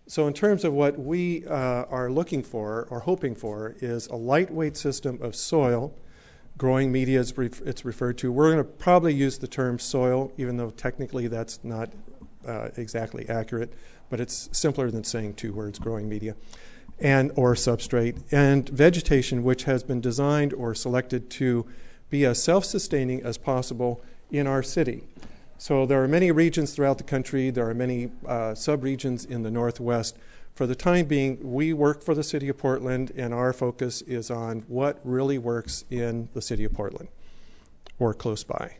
So in terms of what we are looking for or hoping for is a lightweight system of soil, growing media as it's referred to. We're going to probably use the term soil, even though technically that's not exactly accurate, but it's simpler than saying two words, growing media, and or substrate, and vegetation which has been designed or selected to be as self-sustaining as possible in our city. So there are many regions throughout the country. There are many sub-regions in the Northwest. For the time being, we work for the City of Portland, and our focus is on what really works in the City of Portland or close by.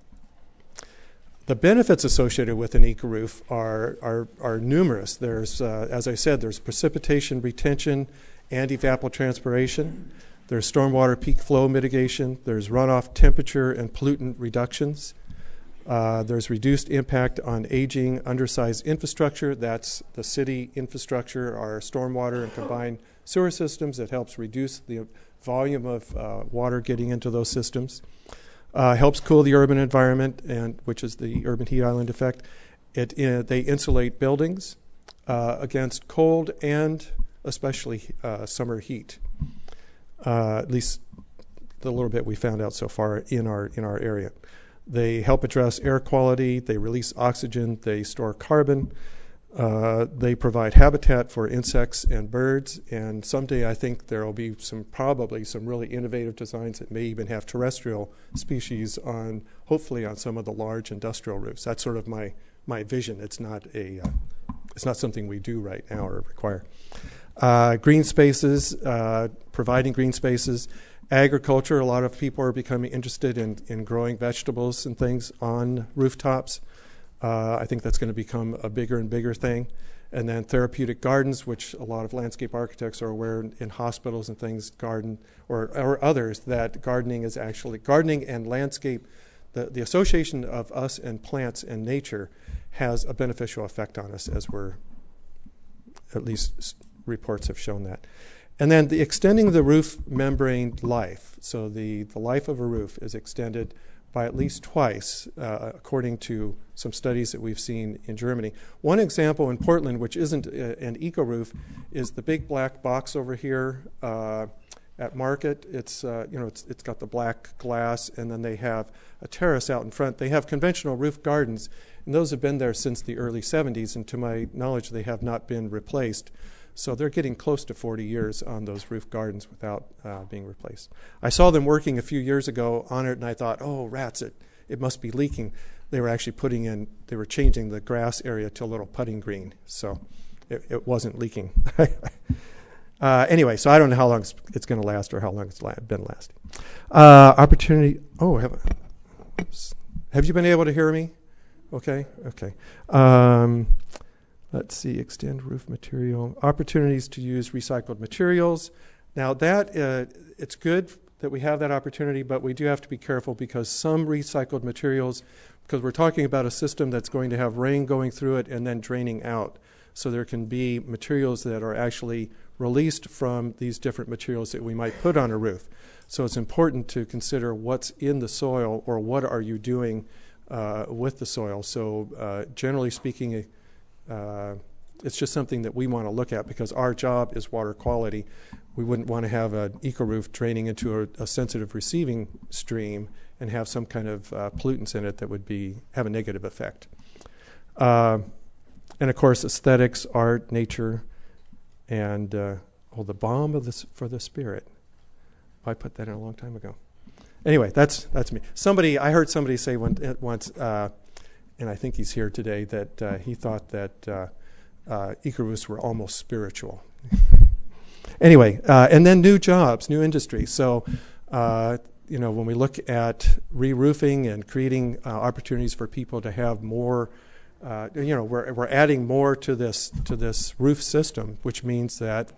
The benefits associated with an Ecoroof are numerous. There's, as I said, there's precipitation retention and evapotranspiration. There's stormwater peak flow mitigation. There's runoff temperature and pollutant reductions. There's reduced impact on aging, undersized infrastructure. That's the city infrastructure, our stormwater and combined sewer systems. That helps reduce the volume of water getting into those systems. Helps cool the urban environment, and which is the urban heat island effect. They insulate buildings against cold and especially summer heat. At least the little bit we found out so far in our area. They help address air quality, they release oxygen, they store carbon, they provide habitat for insects and birds, and someday I think there will be probably some really innovative designs that may even have terrestrial species hopefully on some of the large industrial roofs. That's sort of my vision. It's not something we do right now or require. Green spaces, providing green spaces. Agriculture, a lot of people are becoming interested in growing vegetables and things on rooftops. I think that's going to become a bigger and bigger thing. And then therapeutic gardens, which a lot of landscape architects are aware in hospitals and things, or others, that gardening is actually, gardening and landscape, the association of us and plants and nature has a beneficial effect on us, as at least reports have shown that. And then extending the roof membrane life. So the life of a roof is extended by at least twice, according to some studies that we've seen in Germany. One example in Portland, which isn't an Ecoroof, is the big black box over here at Market. It's got the black glass, and then they have a terrace out in front. They have conventional roof gardens, and those have been there since the early 70s, and to my knowledge, they have not been replaced. So they're getting close to 40 years on those roof gardens without being replaced. I saw them working a few years ago on it, and I thought, oh, rats, it must be leaking. They were actually they were changing the grass area to a little putting green, so it wasn't leaking. Anyway, so I don't know how long it's going to last or how long it's been lasting. Opportunity, have you been able to hear me? Okay. Let's see, extend roof material. Opportunities to use recycled materials. Now that, it's good that we have that opportunity, but we do have to be careful because some recycled materials, because we're talking about a system that's going to have rain going through it and then draining out. So there can be materials that are actually released from these different materials that we might put on a roof. So it's important to consider what's in the soil or what are you doing with the soil. So generally speaking, it's just something that we want to look at because our job is water quality. We wouldn't want to have an Ecoroof draining into a sensitive receiving stream and have some kind of pollutants in it that would have a negative effect. And of course, aesthetics, art, nature, and the balm for the spirit. I put that in a long time ago. Anyway, that's me. I heard somebody say once, and I think he's here today, that he thought that Ecoroofs were almost spiritual. Anyway, and then new jobs, new industries. So, when we look at re-roofing and creating opportunities for people to have more, we're adding more to this roof system, which means that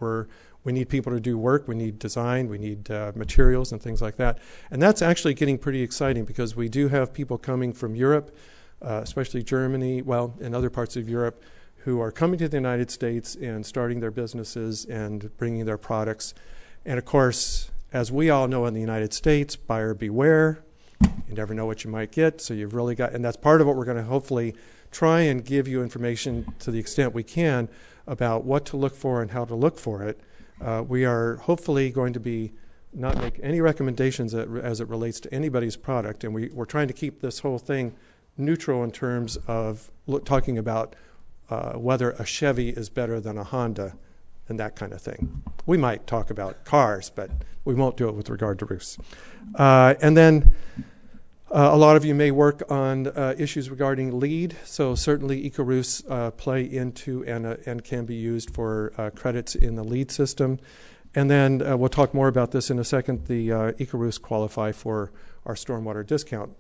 we need people to do work, we need design, we need materials and things like that. And that's actually getting pretty exciting because we do have people coming from Europe, especially Germany, and other parts of Europe, who are coming to the United States and starting their businesses and bringing their products. And of course, as we all know in the United States, buyer beware. You never know what you might get, so you've really got, and that's part of what we're going to hopefully try and give you information to the extent we can about what to look for and how to look for it. We are hopefully going to be not make any recommendations as it relates to anybody's product, and we're trying to keep this whole thing neutral in terms of talking about whether a Chevy is better than a Honda and that kind of thing. We might talk about cars, but we won't do it with regard to roofs. And then a lot of you may work on issues regarding LEED, so certainly Ecoroofs play into and can be used for credits in the LEED system. And then we'll talk more about this in a second. The Ecoroofs qualify for our stormwater discount